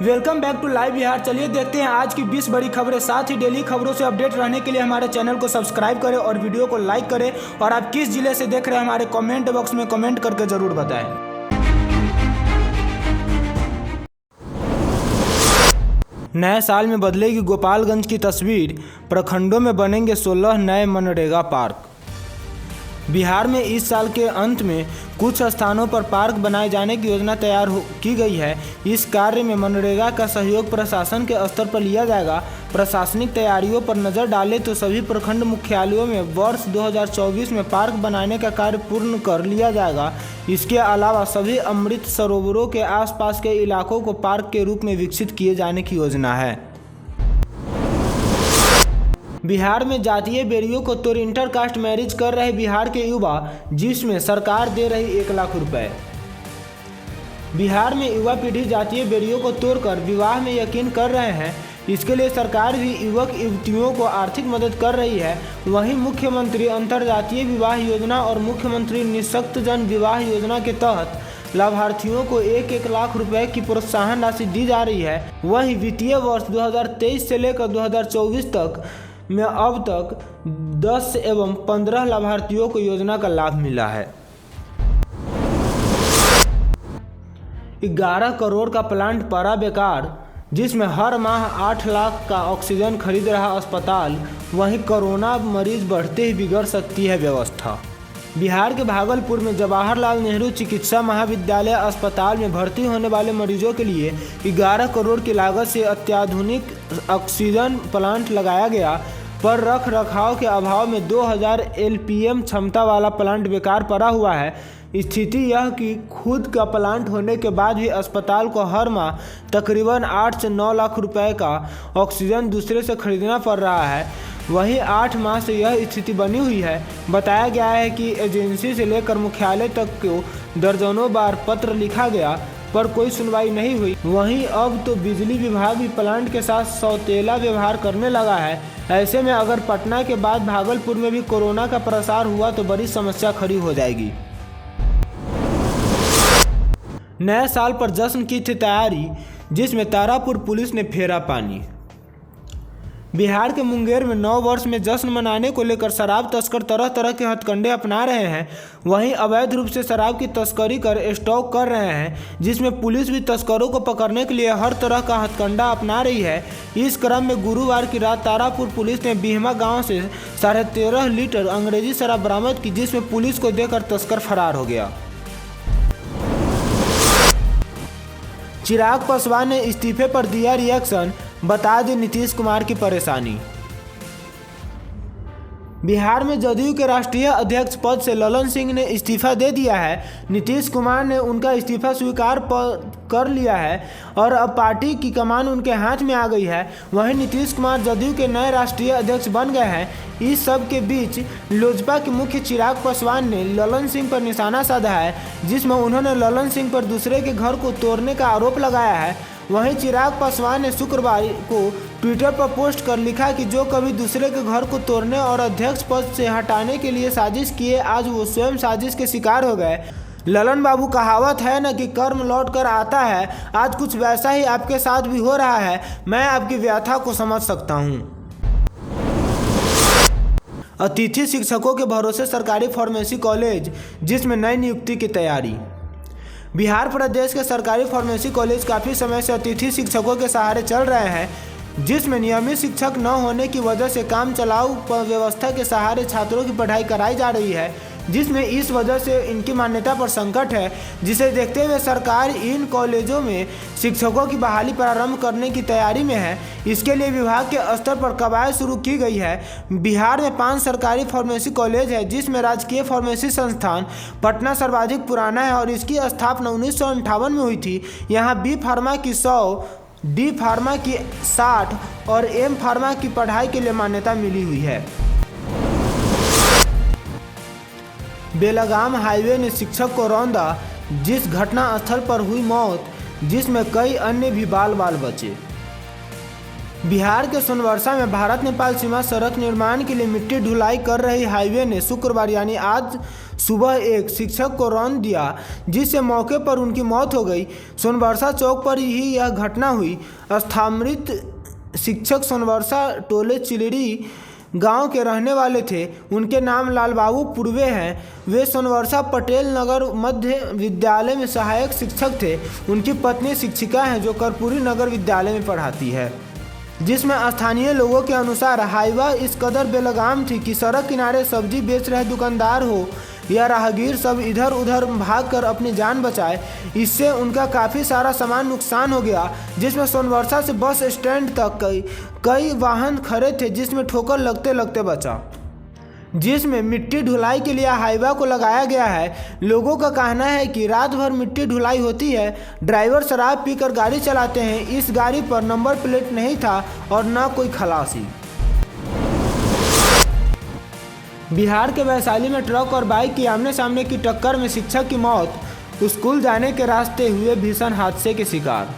Welcome back to live Bihar. चलिए देखते हैं आज की 20 बड़ी खबरें। साथ ही डेली खबरों से अपडेट रहने के लिए हमारे चैनल को सब्सक्राइब करें और वीडियो को लाइक करें। और आप किस जिले से देख रहे हैं हमारे कमेंट बॉक्स में कमेंट करके जरूर बताएं। नए साल में बदलेगी गोपालगंज की तस्वीर, प्रखंडों में बनेंगे 16 नए मनरेगा पार्क। बिहार में इस साल के अंत में कुछ स्थानों पर पार्क बनाए जाने की योजना तैयार की गई है। इस कार्य में मनरेगा का सहयोग प्रशासन के स्तर पर लिया जाएगा। प्रशासनिक तैयारियों पर नज़र डालें तो सभी प्रखंड मुख्यालयों में वर्ष 2024 में पार्क बनाने का कार्य पूर्ण कर लिया जाएगा। इसके अलावा सभी अमृत सरोवरों के आसपास के इलाकों को पार्क के रूप में विकसित किए जाने की योजना है। बिहार में जातीय बेरियों को तोड़ इंटरकास्ट मैरिज कर रहे बिहार के युवा, जिसमें सरकार दे रही 1 लाख रुपए। बिहार में युवा पीढ़ी जातीय बेरियों को तोड़कर विवाह में यकीन कर रहे हैं। इसके लिए सरकार भी युवक युवतियों को आर्थिक मदद कर रही है। वहीं मुख्यमंत्री अंतर्जातीय विवाह योजना और मुख्यमंत्री निःशक्तजन विवाह योजना के तहत लाभार्थियों को 1-1 लाख रुपए की प्रोत्साहन राशि दी जा रही है। वहीं वित्तीय वर्ष 2023 से लेकर 2024 तक में अब तक 10 एवं 15 लाभार्थियों को योजना का लाभ मिला है। 11 करोड़ का प्लांट पड़ा बेकार, जिसमें हर माह 8 लाख का ऑक्सीजन खरीद रहा अस्पताल। वहीं कोरोना मरीज बढ़ते ही बिगड़ सकती है व्यवस्था। बिहार के भागलपुर में जवाहरलाल नेहरू चिकित्सा महाविद्यालय अस्पताल में भर्ती होने वाले मरीजों के लिए 11 करोड़ की लागत से अत्याधुनिक ऑक्सीजन प्लांट लगाया गया, पर रख रखाव के अभाव में 2000 LPM क्षमता वाला प्लांट बेकार पड़ा हुआ है। स्थिति यह कि खुद का प्लांट होने के बाद भी अस्पताल को हर माह तकरीबन 8 से 9 लाख रुपए का ऑक्सीजन दूसरे से खरीदना पड़ रहा है। वहीं 8 माह से यह स्थिति बनी हुई है। बताया गया है कि एजेंसी से लेकर मुख्यालय तक को दर्जनों बार पत्र लिखा गया, पर कोई सुनवाई नहीं हुई। वहीं अब तो बिजली विभाग भी प्लांट के साथ सौतेला व्यवहार करने लगा है। ऐसे में अगर पटना के बाद भागलपुर में भी कोरोना का प्रसार हुआ तो बड़ी समस्या खड़ी हो जाएगी। नए साल पर जश्न की थी तैयारी, जिसमें तारापुर पुलिस ने फेरा पानी। बिहार के मुंगेर में 9 वर्ष में जश्न मनाने को लेकर शराब तस्कर तरह तरह के हथकंडे अपना रहे हैं। वहीं अवैध रूप से शराब की तस्करी कर स्टॉक कर रहे हैं, जिसमें पुलिस भी तस्करों को पकड़ने के लिए हर तरह का हथकंडा अपना रही है। इस क्रम में गुरुवार की रात तारापुर पुलिस ने बिहमा गांव से 13.5 लीटर अंग्रेजी शराब बरामद की, जिसमें पुलिस को देकर तस्कर फरार हो गया। चिराग पासवान ने इस्तीफे पर दिया रिएक्शन, बता दें नीतीश कुमार की परेशानी। बिहार में जदयू के राष्ट्रीय अध्यक्ष पद से ललन सिंह ने इस्तीफा दे दिया है। नीतीश कुमार ने उनका इस्तीफा स्वीकार कर लिया है और अब पार्टी की कमान उनके हाथ में आ गई है। वहीं नीतीश कुमार जदयू के नए राष्ट्रीय अध्यक्ष बन गए हैं। इस सब के बीच लोजपा के मुख्य चिराग पासवान ने ललन सिंह पर निशाना साधा है, जिसमें उन्होंने ललन सिंह पर दूसरे के घर को तोड़ने का आरोप लगाया है। वहीं चिराग पासवान ने शुक्रवार को ट्विटर पर पोस्ट कर लिखा कि जो कभी दूसरे के घर को तोड़ने और अध्यक्ष पद से हटाने के लिए साजिश किए, आज वो स्वयं साजिश के शिकार हो गए। ललन बाबू, कहावत है न कि कर्म लौट कर आता है। आज कुछ वैसा ही आपके साथ भी हो रहा है। मैं आपकी व्यथा को समझ सकता हूँ। अतिथि शिक्षकों के भरोसे सरकारी फार्मेसी कॉलेज, जिसमें नई नियुक्ति की तैयारी। बिहार प्रदेश के सरकारी फार्मेसी कॉलेज काफ़ी समय से अतिथि शिक्षकों के सहारे चल रहे हैं, जिसमें नियमित शिक्षक न होने की वजह से काम चलाऊ व्यवस्था के सहारे छात्रों की पढ़ाई कराई जा रही है, जिसमें इस वजह से इनकी मान्यता पर संकट है। जिसे देखते हुए सरकार इन कॉलेजों में शिक्षकों की बहाली प्रारंभ करने की तैयारी में है। इसके लिए विभाग के स्तर पर कवायद शुरू की गई है। बिहार में 5 सरकारी फार्मेसी कॉलेज है, जिसमें राजकीय फार्मेसी संस्थान पटना सर्वाधिक पुराना है और इसकी स्थापना 1958 में हुई थी। यहाँ बी फार्मा की 100, डी फार्मा की 60 और एम फार्मा की पढ़ाई के लिए मान्यता मिली हुई है। बेलगाम हाईवे ने शिक्षक को रौंदा, जिस घटना स्थल पर हुई मौत, जिसमें कई अन्य भी बाल बाल बचे। बिहार के सोनवर्षा में भारत नेपाल सीमा सड़क निर्माण के लिए मिट्टी ढुलाई कर रही हाईवे ने शुक्रवार यानी आज सुबह एक शिक्षक को रौंद दिया, जिससे मौके पर उनकी मौत हो गई। सोनबरसा चौक पर ही यह घटना हुई। स्थामृत शिक्षक सोनबरसा टोले चिलड़ी गांव के रहने वाले थे। उनके नाम लालबाबू पूर्वे हैं। वे सोनबरसा पटेल नगर मध्य विद्यालय में सहायक शिक्षक थे। उनकी पत्नी शिक्षिका हैं जो कर्पूरी नगर विद्यालय में पढ़ाती है, जिसमें स्थानीय लोगों के अनुसार हाईवा इस कदर बेलगाम थी कि सड़क किनारे सब्जी बेच रहे दुकानदार हो या राहगीर सब इधर उधर भागकर अपनी जान बचाए। इससे उनका काफ़ी सारा सामान नुकसान हो गया, जिसमें सोनबरसा से बस स्टैंड तक कई वाहन खड़े थे, जिसमें ठोकर लगते लगते बचा। जिसमें मिट्टी ढुलाई के लिए हाईवा को लगाया गया है। लोगों का कहना है कि रात भर मिट्टी ढुलाई होती है। ड्राइवर शराब पीकर गाड़ी चलाते हैं। इस गाड़ी पर नंबर प्लेट नहीं था और न कोई खलासी। बिहार के वैशाली में ट्रक और बाइक की आमने सामने की टक्कर में शिक्षक की मौत। स्कूल जाने के रास्ते हुए भीषण हादसे के शिकार।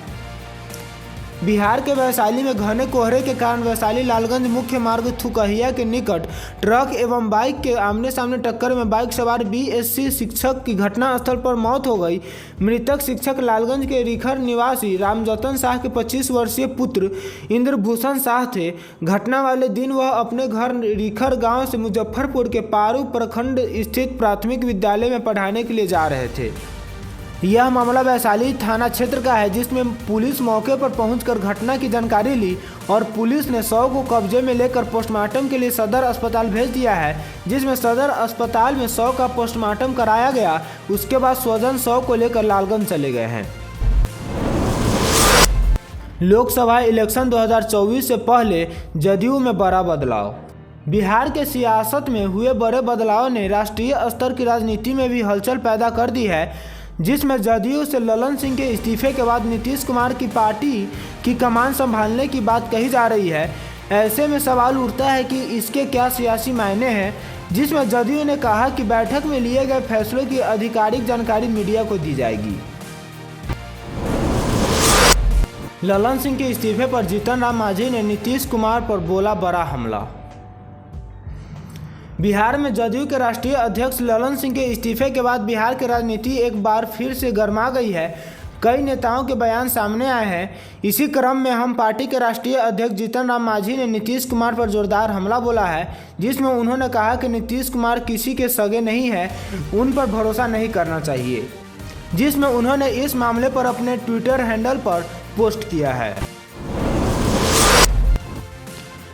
बिहार के वैशाली में घने कोहरे के कारण वैशाली लालगंज मुख्य मार्ग थुकहिया के निकट ट्रक एवं बाइक के आमने सामने टक्कर में बाइक सवार बीएससी शिक्षक की घटनास्थल पर मौत हो गई। मृतक शिक्षक लालगंज के रिखर निवासी रामजतन शाह के 25 वर्षीय पुत्र इंद्रभूषण शाह थे। घटना वाले दिन वह अपने घर रिखर गाँव से मुजफ्फरपुर के पारू प्रखंड स्थित प्राथमिक विद्यालय में पढ़ाने के लिए जा रहे थे। यह मामला वैशाली थाना क्षेत्र का है, जिसमें पुलिस मौके पर पहुंचकर घटना की जानकारी ली और पुलिस ने शव को कब्जे में लेकर पोस्टमार्टम के लिए सदर अस्पताल भेज दिया है, जिसमें सदर अस्पताल में शव का पोस्टमार्टम कराया गया। उसके बाद स्वजन शव को लेकर लालगंज चले गए हैं। लोकसभा इलेक्शन 2024 से पहले जदयू में बड़ा बदलाव। बिहार के सियासत में हुए बड़े बदलाव ने राष्ट्रीय स्तर की राजनीति में भी हलचल पैदा कर दी है, जिसमें जदयू से ललन सिंह के इस्तीफे के बाद नीतीश कुमार की पार्टी की कमान संभालने की बात कही जा रही है। ऐसे में सवाल उठता है कि इसके क्या सियासी मायने हैं, जिसमें जदयू ने कहा कि बैठक में लिए गए फैसलों की आधिकारिक जानकारी मीडिया को दी जाएगी। ललन सिंह के इस्तीफे पर जीतन राम मांझी ने नीतीश कुमार पर बोला बड़ा हमला। बिहार में जदयू के राष्ट्रीय अध्यक्ष ललन सिंह के इस्तीफे के बाद बिहार की राजनीति एक बार फिर से गर्मा गई है। कई नेताओं के बयान सामने आए हैं। इसी क्रम में हम पार्टी के राष्ट्रीय अध्यक्ष जीतन राम मांझी ने नीतीश कुमार पर जोरदार हमला बोला है, जिसमें उन्होंने कहा कि नीतीश कुमार किसी के सगे नहीं है, उन पर भरोसा नहीं करना चाहिए। जिसमें उन्होंने इस मामले पर अपने ट्विटर हैंडल पर पोस्ट किया है।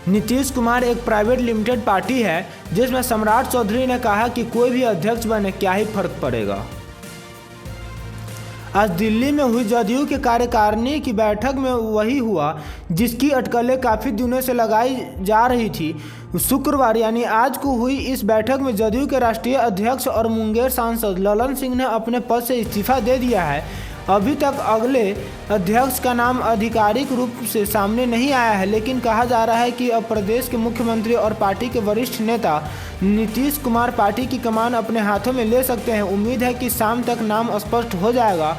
नीतीश कुमार एक प्राइवेट लिमिटेड पार्टी है, जिसमें सम्राट चौधरी ने कहा कि कोई भी अध्यक्ष बने क्या ही फर्क पड़ेगा। आज दिल्ली में हुई जदयू के कार्यकारिणी की बैठक में वही हुआ जिसकी अटकलें काफ़ी दिनों से लगाई जा रही थी। शुक्रवार यानी आज को हुई इस बैठक में जदयू के राष्ट्रीय अध्यक्ष और मुंगेर सांसद ललन सिंह ने अपने पद से इस्तीफा दे दिया है। अभी तक अगले अध्यक्ष का नाम आधिकारिक रूप से सामने नहीं आया है, लेकिन कहा जा रहा है कि अब प्रदेश के मुख्यमंत्री और पार्टी के वरिष्ठ नेता नीतीश कुमार पार्टी की कमान अपने हाथों में ले सकते हैं। उम्मीद है कि शाम तक नाम स्पष्ट हो जाएगा।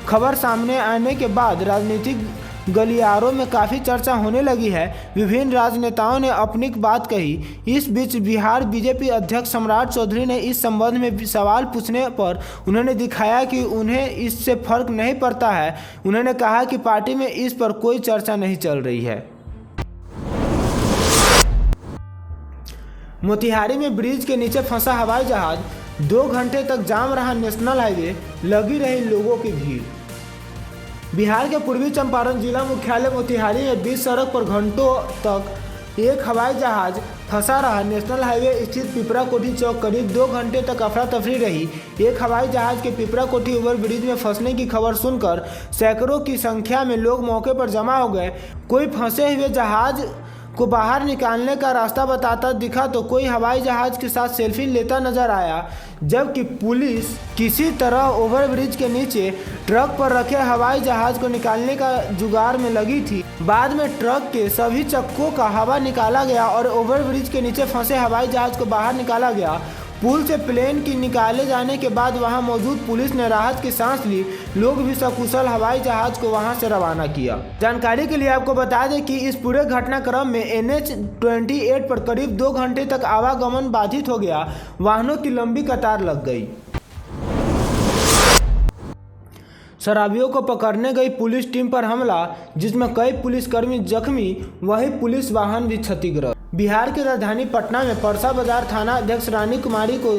खबर सामने आने के बाद राजनीतिक गलियारों में काफ़ी चर्चा होने लगी है। विभिन्न राजनेताओं ने अपनी बात कही। इस बीच बिहार बीजेपी अध्यक्ष सम्राट चौधरी ने इस संबंध में सवाल पूछने पर उन्होंने दिखाया कि उन्हें इससे फर्क नहीं पड़ता है। उन्होंने कहा कि पार्टी में इस पर कोई चर्चा नहीं चल रही है। मोतिहारी में ब्रिज के नीचे फंसा हवाई जहाज, 2 घंटे तक जाम रहा नेशनल हाईवे, लगी रही लोगों की भीड़। बिहार के पूर्वी चंपारण जिला मुख्यालय मोतिहारी में बीच सड़क पर घंटों तक एक हवाई जहाज फंसा रहा। नेशनल हाईवे स्थित पिपरा कोठी चौक करीब 2 घंटे तक अफरा तफरी रही। एक हवाई जहाज के पिपरा कोठी ओवरब्रिज में फंसने की खबर सुनकर सैकड़ों की संख्या में लोग मौके पर जमा हो गए। कोई फंसे हुए जहाज को बाहर निकालने का रास्ता बताता दिखा तो कोई हवाई जहाज के साथ सेल्फी लेता नजर आया, जबकि पुलिस किसी तरह ओवरब्रिज के नीचे ट्रक पर रखे हवाई जहाज को निकालने का जुगाड़ में लगी थी। बाद में ट्रक के सभी चक्कों का हवा निकाला गया और ओवरब्रिज के नीचे फंसे हवाई जहाज को बाहर निकाला गया। पुल से प्लेन की निकाले जाने के बाद वहां मौजूद पुलिस ने राहत की सांस ली। लोग भी सकुशल हवाई जहाज को वहां से रवाना किया। जानकारी के लिए आपको बता दें कि इस पूरे घटनाक्रम में NH-28 पर करीब 2 घंटे तक आवागमन बाधित हो गया। वाहनों की लंबी कतार लग गई। शराबियों को पकड़ने गई पुलिस टीम पर हमला, जिसमें कई पुलिसकर्मी जख्मी, वहीं पुलिस वाहन भी क्षतिग्रस्त। बिहार की राजधानी पटना में परसा बाजार थाना अध्यक्ष रानी कुमारी को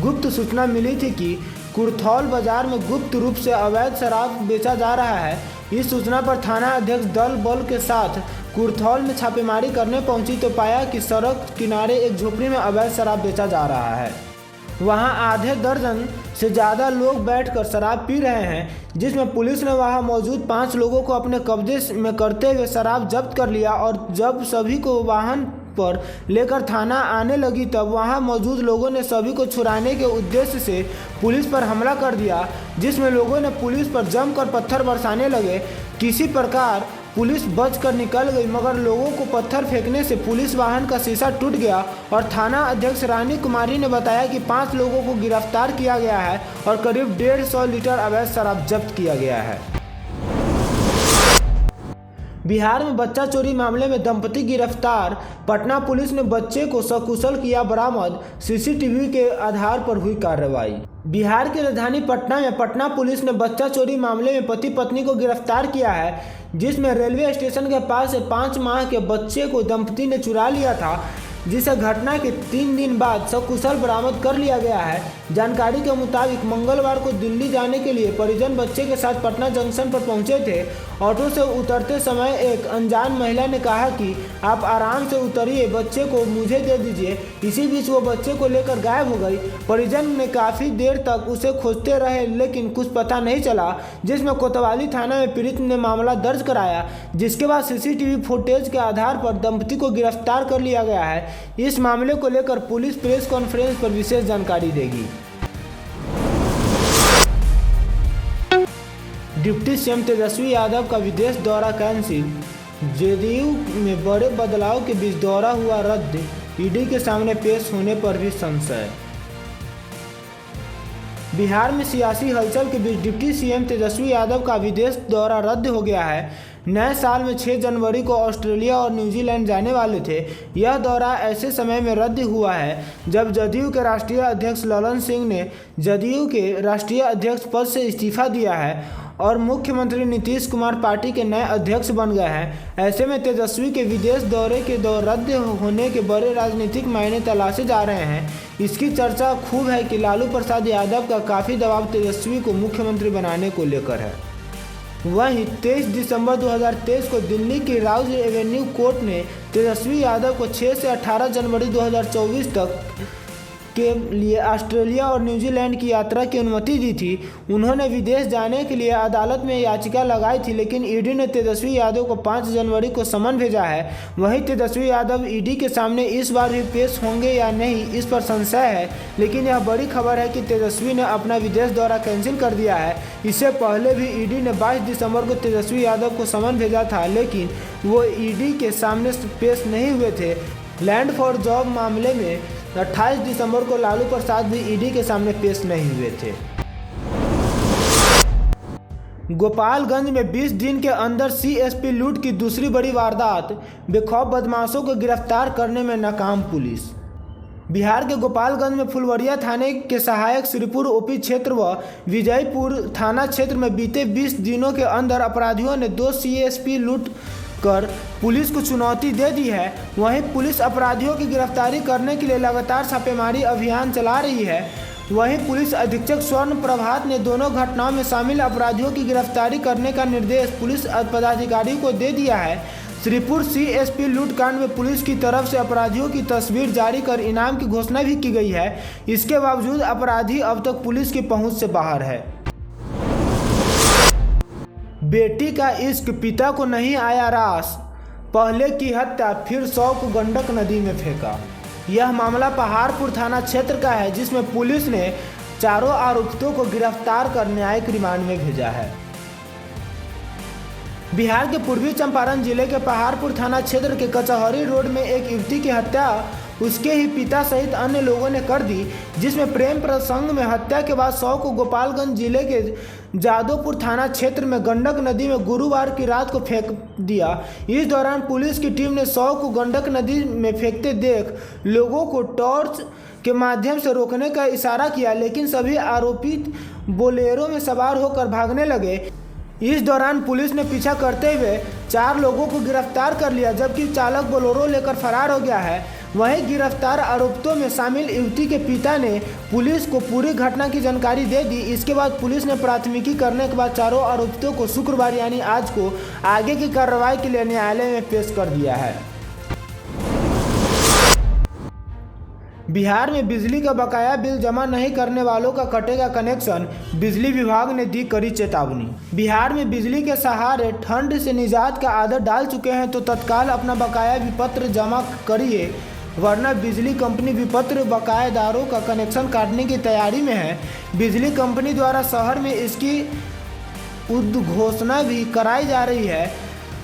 गुप्त सूचना मिली थी कि कुर्थौल बाजार में गुप्त रूप से अवैध शराब बेचा जा रहा है। इस सूचना पर थाना अध्यक्ष दल बल के साथ कुर्थौल में छापेमारी करने पहुंची तो पाया कि सड़क किनारे एक झोपड़ी में अवैध शराब बेचा जा रहा है। वहां आधे दर्जन से ज़्यादा लोग बैठकर शराब पी रहे हैं, जिसमें पुलिस ने वहां मौजूद 5 लोगों को अपने कब्जे में करते हुए शराब जब्त कर लिया। और जब सभी को वाहन पर लेकर थाना आने लगी तब वहां मौजूद लोगों ने सभी को छुड़ाने के उद्देश्य से पुलिस पर हमला कर दिया, जिसमें लोगों ने पुलिस पर जमकर पत्थर बरसाने लगे। किसी प्रकार पुलिस बचकर निकल गई, मगर लोगों को पत्थर फेंकने से पुलिस वाहन का शीशा टूट गया। और थाना अध्यक्ष रानी कुमारी ने बताया कि 5 लोगों को गिरफ्तार किया गया है और करीब 150 लीटर अवैध शराब जब्त किया गया है। बिहार में बच्चा चोरी मामले में दंपति गिरफ्तार। पटना पुलिस ने बच्चे को सकुशल किया बरामद। CCTV के आधार पर हुई कार्रवाई। बिहार की राजधानी पटना में पटना पुलिस ने बच्चा चोरी मामले में पति पत्नी को गिरफ्तार किया है, जिसमें रेलवे स्टेशन के पास से 5 माह के बच्चे को दंपति ने चुरा लिया था, जिसे घटना के 3 दिन बाद सकुशल बरामद कर लिया गया है। जानकारी के मुताबिक मंगलवार को दिल्ली जाने के लिए परिजन बच्चे के साथ पटना जंक्शन पर पहुंचे थे। ऑटो से उतरते समय एक अनजान महिला ने कहा कि आप आराम से उतरिए, बच्चे को मुझे दे दीजिए। इसी बीच वो बच्चे को लेकर गायब हो गई। परिजन ने काफ़ी देर तक उसे खोजते रहे, लेकिन कुछ पता नहीं चला, जिसमें कोतवाली थाना में पीड़ित ने मामला दर्ज कराया, जिसके बाद CCTV फुटेज के आधार पर दंपति को गिरफ्तार कर लिया गया है। इस मामले को लेकर पुलिस प्रेस कॉन्फ्रेंस पर विशेष जानकारी देगी। डिप्टी सीएम तेजस्वी यादव का विदेश दौरा कैंसिल। जदयू में बड़े बदलाव के बीच दौरा हुआ रद्द। ईडी के सामने पेश होने पर भी संशय। बिहार में सियासी हलचल के बीच डिप्टी सीएम तेजस्वी यादव का विदेश दौरा रद्द हो गया है। नए साल में 6 जनवरी को ऑस्ट्रेलिया और न्यूजीलैंड जाने वाले थे। यह दौरा ऐसे समय में रद्द हुआ है जब जदयू के राष्ट्रीय अध्यक्ष ललन सिंह ने जदयू के राष्ट्रीय अध्यक्ष पद से इस्तीफा दिया है और मुख्यमंत्री नीतीश कुमार पार्टी के नए अध्यक्ष बन गए हैं। ऐसे में तेजस्वी के विदेश दौरे के रद्द होने के बड़े राजनीतिक मायने तलाशे जा रहे हैं। इसकी चर्चा खूब है कि लालू प्रसाद यादव का काफ़ी दबाव तेजस्वी को मुख्यमंत्री बनाने को लेकर है। वहीं 23 दिसंबर 2023 को दिल्ली की राउज एवेन्यू कोर्ट ने तेजस्वी यादव को 6 से 18 जनवरी 2024 तक के लिए ऑस्ट्रेलिया और न्यूजीलैंड की यात्रा की अनुमति दी थी। उन्होंने विदेश जाने के लिए अदालत में याचिका लगाई थी, लेकिन ईडी ने तेजस्वी यादव को 5 जनवरी को समन भेजा है। वहीं तेजस्वी यादव ईडी के सामने इस बार भी पेश होंगे या नहीं, इस पर संशय है। लेकिन यह बड़ी खबर है कि तेजस्वी ने अपना विदेश दौरा कैंसिल कर दिया है। इससे पहले भी ईडी ने 22 दिसंबर को तेजस्वी यादव को समन भेजा था, लेकिन वो ईडी के सामने पेश नहीं हुए थे। लैंड फॉर जॉब मामले में 28 दिसंबर को लालू प्रसाद भी ईडी के सामने पेश नहीं हुए थे। गोपालगंज में 20 दिन के अंदर CSP लूट की दूसरी बड़ी वारदात। बेखौफ बदमाशों को गिरफ्तार करने में नाकाम पुलिस। बिहार के गोपालगंज में फुलवरिया थाने के सहायक श्रीपुर OP क्षेत्र व विजयपुर थाना क्षेत्र में बीते 20 दिनों के अंदर अपराधियों ने 2 CSP लूट कर पुलिस को चुनौती दे दी है। वहीं पुलिस अपराधियों की गिरफ्तारी करने के लिए लगातार छापेमारी अभियान चला रही है। वहीं पुलिस अधीक्षक स्वर्ण प्रभात ने दोनों घटनाओं में शामिल अपराधियों की गिरफ्तारी करने का निर्देश पुलिस पदाधिकारियों को दे दिया है। श्रीपुर CSP लूटकांड में पुलिस की तरफ से अपराधियों की तस्वीर जारी कर इनाम की घोषणा भी की गई है। इसके बावजूद अपराधी अब तक पुलिस की पहुंच से बाहर है। बेटी का इश्क पिता को नहीं आया रास। पहले की हत्या फिर 100 को गंडक नदी में फेंका। यह मामला पहाड़पुर थाना क्षेत्र का है, जिसमें पुलिस ने चारों आरोपितों को गिरफ्तार कर न्यायिक रिमांड में भेजा है। बिहार के पूर्वी चंपारण जिले के पहाड़पुर थाना क्षेत्र के कचहरी रोड में एक युवती की हत्या उसके ही पिता सहित अन्य लोगों ने कर दी, जिसमें प्रेम प्रसंग में हत्या के बाद शव को गोपालगंज जिले के जादवपुर थाना क्षेत्र में गंडक नदी में गुरुवार की रात को फेंक दिया। इस दौरान पुलिस की टीम ने शव को गंडक नदी में फेंकते देख लोगों को टॉर्च के माध्यम से रोकने का इशारा किया, लेकिन सभी आरोपित बोलेरो में सवार होकर भागने लगे। इस दौरान पुलिस ने पीछा करते हुए 4 लोगों को गिरफ्तार कर लिया, जबकि चालक बोलेरो लेकर फरार हो गया है। वहीं गिरफ्तार आरोपितों में शामिल युवती के पिता ने पुलिस को पूरी घटना की जानकारी दे दी। इसके बाद पुलिस ने प्राथमिकी करने के बाद चारों आरोपितों को शुक्रवार यानी आज को आगे की कार्रवाई के लिए न्यायालय में पेश कर दिया है। बिहार में बिजली का बकाया बिल जमा नहीं करने वालों का कटेगा कनेक्शन, बिजली विभाग ने दी कड़ी चेतावनी। बिहार में बिजली के सहारे ठंड से निजात का आदत डाल चुके हैं तो तत्काल अपना बकाया विपत्र जमा करिए, वरना बिजली कंपनी विपत्र बकायेदारों का कनेक्शन काटने की तैयारी में है। बिजली कंपनी द्वारा शहर में इसकी उद्घोषणा भी कराई जा रही है।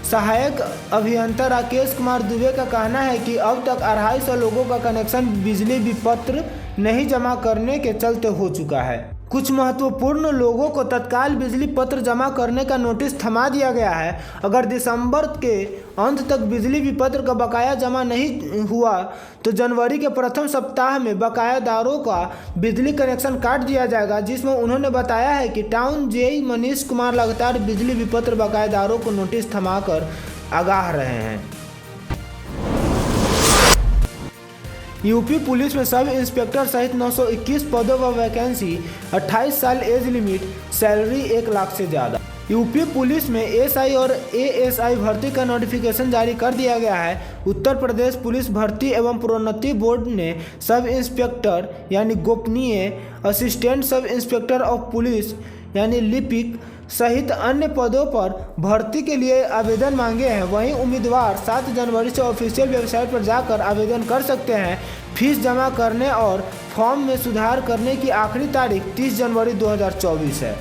सहायक अभियंता राकेश कुमार दुबे का कहना है कि अब तक 250 लोगों का कनेक्शन बिजली विपत्र नहीं जमा करने के चलते हो चुका है। कुछ महत्वपूर्ण लोगों को तत्काल बिजली पत्र जमा करने का नोटिस थमा दिया गया है। अगर दिसंबर के अंत तक बिजली विपत्र का बकाया जमा नहीं हुआ तो जनवरी के प्रथम सप्ताह में बकायादारों का बिजली कनेक्शन काट दिया जाएगा, जिसमें उन्होंने बताया है कि टाउन जेई मनीष कुमार लगातार बिजली विपत्र बकायादारों को नोटिस थमाकर आगाह रहे हैं। यूपी पुलिस में सब इंस्पेक्टर सहित 921 पदों पर वैकेंसी, 28 साल एज लिमिट, सैलरी 1 लाख से ज़्यादा। यूपी पुलिस में एसआई और एएसआई भर्ती का नोटिफिकेशन जारी कर दिया गया है। उत्तर प्रदेश पुलिस भर्ती एवं प्रोन्नति बोर्ड ने सब इंस्पेक्टर यानी गोपनीय, assistant sub inspector of police यानी लिपिक सहित अन्य पदों पर भर्ती के लिए आवेदन मांगे हैं। वहीं उम्मीदवार 7 जनवरी से ऑफिशियल वेबसाइट पर जाकर आवेदन कर सकते हैं। फीस जमा करने और फॉर्म में सुधार करने की आखिरी तारीख 30 जनवरी 2024 है।